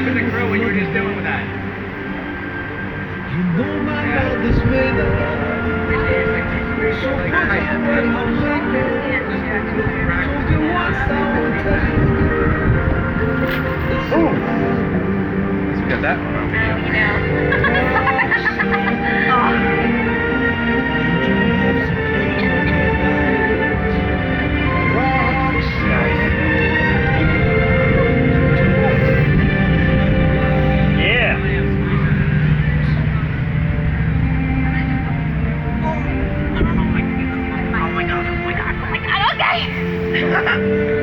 was in the grill when you were just doing with that. You know my love is made up. So put it away, I'll make it. Told you once, I will tell you. Oh! We got that one on video. You know. Oh. Yeah! Oh my god, okay!